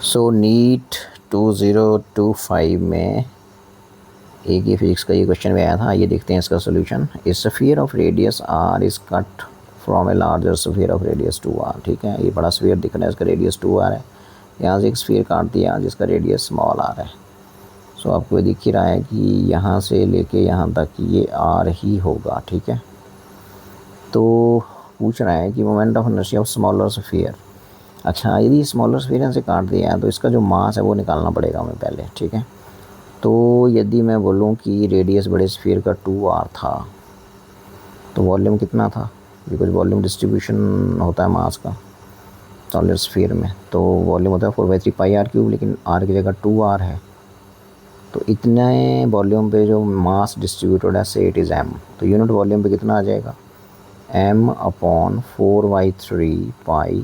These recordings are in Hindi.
सो नीट 2025 में एक ये फिजिक्स का ये क्वेश्चन भी आया था। ये देखते हैं इसका solution. A sphere of radius R is cut from a larger sphere of radius 2r। ठीक है, ये बड़ा स्फीयर दिख रहा है, इसका रेडियस 2r है। यहाँ से एक स्फीयर काट दिया जिसका रेडियस स्मॉल r है। सो आपको दिख ही रहा है कि यहाँ से लेके यहाँ तक ये r ही होगा। ठीक है, तो पूछ रहा है कि moment of inertia of smaller sphere. अच्छा, यदि स्मॉलर स्फीयर से काट दिया है तो इसका जो मास है वो निकालना पड़ेगा हमें पहले। ठीक है, तो यदि मैं बोलूँ कि रेडियस बड़े स्फीयर का 2r था तो वॉल्यूम कितना था, बिकॉज वॉल्यूम डिस्ट्रीब्यूशन होता है मास का सॉलिड स्फीयर में, तो वॉल्यूम होता है 4/3πr³, लेकिन r की जगह 2r है। तो इतने वॉल्यूम पे जो मास डिस्ट्रीब्यूटेड है से इट इज़ m, तो यूनिट वॉल्यूम पे कितना आ जाएगा, m/4/3π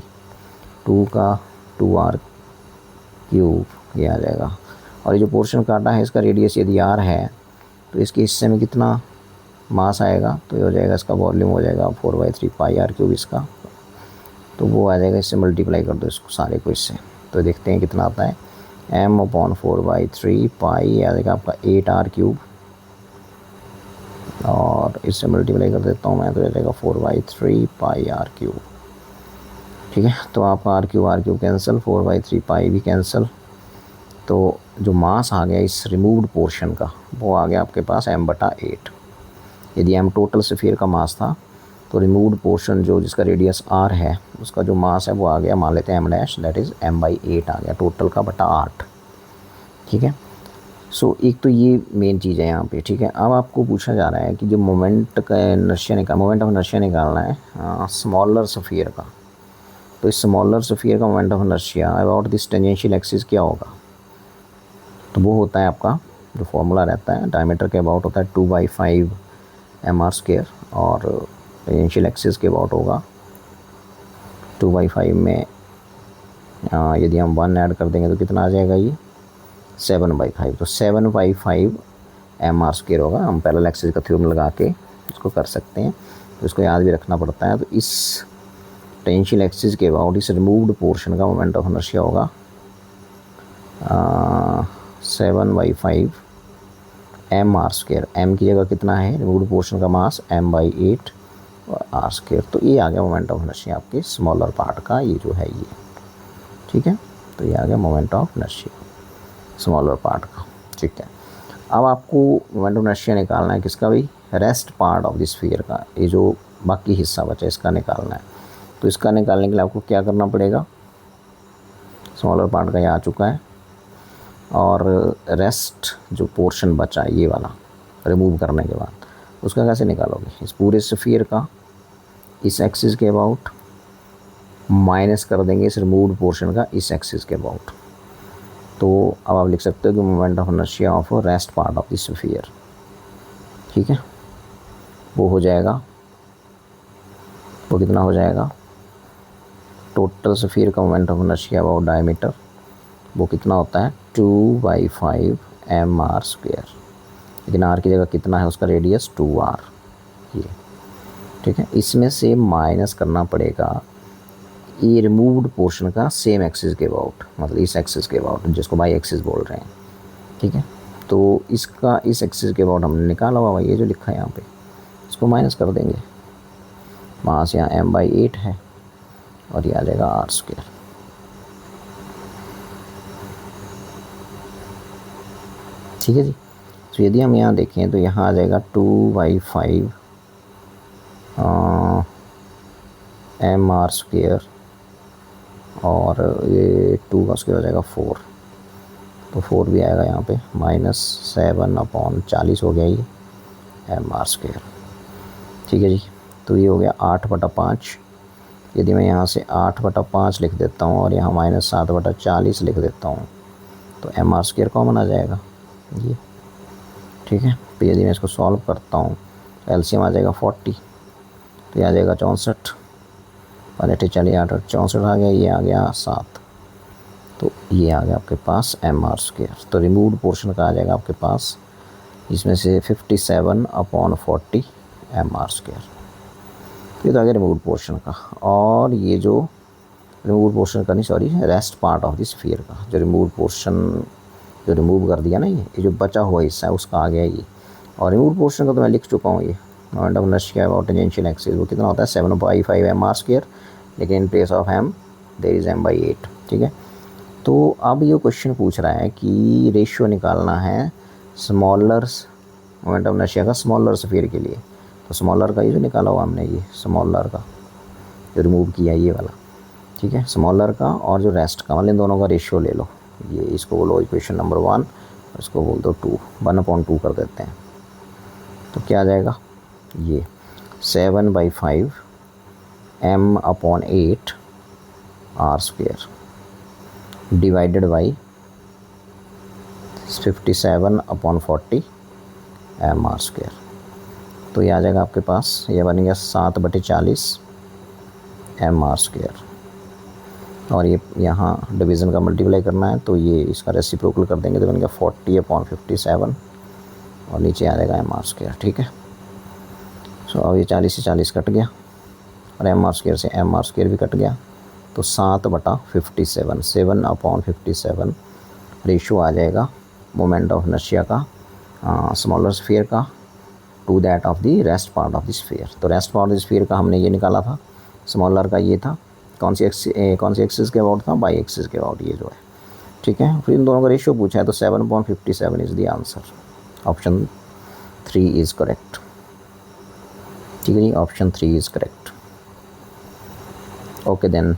2 का 2r³ ये आ जाएगा। और ये जो पोर्शन काटा है इसका रेडियस यदि r है तो इसके हिस्से में कितना मास आएगा, तो ये हो जाएगा, इसका वॉल्यूम हो जाएगा 4/3πr³ इसका, तो वो आ जाएगा। इससे मल्टीप्लाई कर दो इसको सारे को इससे, तो देखते हैं कितना आता है। m/4/3π आ जाएगा आपका 8r³, और इससे मल्टीप्लाई कर देता हूँ मैं, तो आ जाएगा 4/3πr³। ठीक है, तो आपका r³ कैंसिल, 4/3π भी कैंसिल, तो जो मास आ गया इस रिमूव्ड पोर्शन का वो आ गया आपके पास m/8। यदि m टोटल स्फीयर का मास था तो रिमूव्ड पोर्शन जो जिसका रेडियस r है उसका जो मास है वो आ गया, मान लेते हैं m', दैट इज़ m/8 आ गया टोटल का बटा 8। ठीक है, सो एक तो ये मेन चीज़ है यहाँ पे। ठीक है, अब आपको पूछा जा रहा है कि जो मोमेंट ऑफ इनर्शिया निकालना है स्मॉलर स्फीयर का, तो इस स्मॉलर स्फीयर का moment of inertia about this tangential axis क्या होगा, तो वो होता है आपका जो फॉर्मूला रहता है डायमीटर के अबाउट होता है 2/5 mr², और टेंजेंशियल एक्सिस के अबाउट होगा 2/5 में यदि हम 1 ऐड कर देंगे तो कितना आ जाएगा, ये 7/5, तो 7/5 mr² होगा। हम पैरेलल एक्सिस का थ्योरम लगा के इसको कर सकते हैं, तो इसको याद भी रखना पड़ता है। तो इस टेंजेंशियल एक्सिस के अबाउट इस रिमूव्ड पोर्शन का मोमेंट ऑफ इनर्शिया होगा 7/5 mr²। m की जगह कितना है रिमूव्ड पोर्शन का मास, m/8 और r², तो ये आ गया मोमेंट ऑफ इनर्शिया आपके स्मॉलर पार्ट का, ये जो है ये। ठीक है, तो ये आ गया moment of inertia smaller part का। ठीक है, अब आपको मोमेंट ऑफ इनर्शिया निकालना है किसका भाई, rest part of the sphere का, ये जो बाकी हिस्सा बचा इसका निकालना है। तो इसका निकालने के लिए आपको क्या करना पड़ेगा, स्मॉलर पार्ट का ये आ चुका है, और रेस्ट जो पोर्शन बचा है ये वाला रिमूव करने के बाद उसका कैसे निकालोगे, इस पूरे स्फीयर का इस एक्सिस के अबाउट माइनस कर देंगे इस रिमूव्ड पोर्शन का इस एक्सिस के अबाउट। तो अब आप लिख सकते हो कि moment of inertia of rest part of the sphere, ठीक है, वो हो जाएगा, वो कितना हो जाएगा, टोटल स्फीयर का moment of inertia about diameter वो कितना होता है 2/5 mr², लेकिन r की जगह कितना है उसका रेडियस 2r ये। ठीक है, इसमें से माइनस करना पड़ेगा ये रिमूव्ड पोर्शन का सेम एक्सिस के अबाउट, मतलब इस एक्सिस के अबाउट जिसको बाई एक्सिस बोल रहे हैं। ठीक है, तो इसका इस एक्सिस के अबाउट हमने निकाला हुआ ये जो लिखा है यहाँ पे, इसको माइनस कर देंगे, मास यहाँ m/8 है और ये आ जाएगा r²। ठीक है जी, तो यदि हम यहाँ देखें तो यहाँ आ जाएगा 2/5 mr², और ये 2 का स्क्वायर हो जाएगा 4, तो 4 भी आएगा यहाँ पे, -7/40 हो गया ये mr²। ठीक है जी, तो ये हो गया 8/5। यदि मैं यहाँ से 8/5 लिख देता हूँ और यहाँ -7/40 लिख देता हूँ तो mr² कॉमन आ जाएगा ये। ठीक है, तो यदि मैं इसको सॉल्व करता हूँ एलसीएम आ जाएगा 40, तो ये आ जाएगा 64, पलटे चलिए 8 और 64 आ गया, ये आ गया 7, तो ये आ गया आपके पास mr²। तो रिमूव्ड पोर्शन का आ जाएगा आपके पास इसमें से 57/40 mr², ये तो आ गया रिमूव्ड पोर्शन का। और ये जो रिमूव पोर्शन का नहीं, sorry, rest part of the sphere का, जो रिमूव पोर्शन जो रिमूव कर दिया ना, ये जो बचा हुआ हिस्सा है उसका आ गया ये। और रिमूव पोर्शन का तो मैं लिख चुका हूँ, ये moment of inertia about tangential axis वो कितना होता है 7/5 m/2, लेकिन in place of m there is m/8। ठीक है, तो अब ये क्वेश्चन पूछ रहा है कि रेशियो निकालना है स्मॉलर मोमेंट ऑफ इनर्शिया का स्मॉलर स्फीयर के लिए। तो स्मॉलर का ये जो निकाला हुआ हमने, ये स्मॉलर का जो रिमूव किया ये वाला, ठीक है, स्मॉलर का और जो रेस्ट का, मतलब इन दोनों का रेशियो ले लो। ये इसको बोलो इक्वेशन नंबर 1, इसको बोल दो 2, 1/2 कर देते हैं। तो क्या आ जाएगा, ये 7/5 m/8 r² divided by 57/40 m/2। तो ये आ जाएगा आपके पास, ये बन गया 7/40 m/2। और ये यहाँ डिवीज़न का मल्टीप्लाई करना है तो ये इसका रेसिप्रोकल कर देंगे तो बन गया 40/57 और नीचे आ जाएगा m/2। ठीक है, सो अब ये 40 से 40 कट गया और m/2 से m/2 भी कट गया, तो 7/57 7/57 रेशो आ जाएगा मोमेंट ऑफ इनर्शिया का स्मॉलर स्फीयर का to that of the rest part of the sphere. तो rest part of the sphere का हमने ये निकाला था, स्मॉलर का ये था, कौन सी एक्सिस के अबाउट था, बाई एक्सिस के अबाउट ये जो है। ठीक है, फिर इन दोनों का रेशियो पूछा है तो 7/57 is the answer. Option 3 is correct. ठीक है जी, option 3 is correct. Okay then.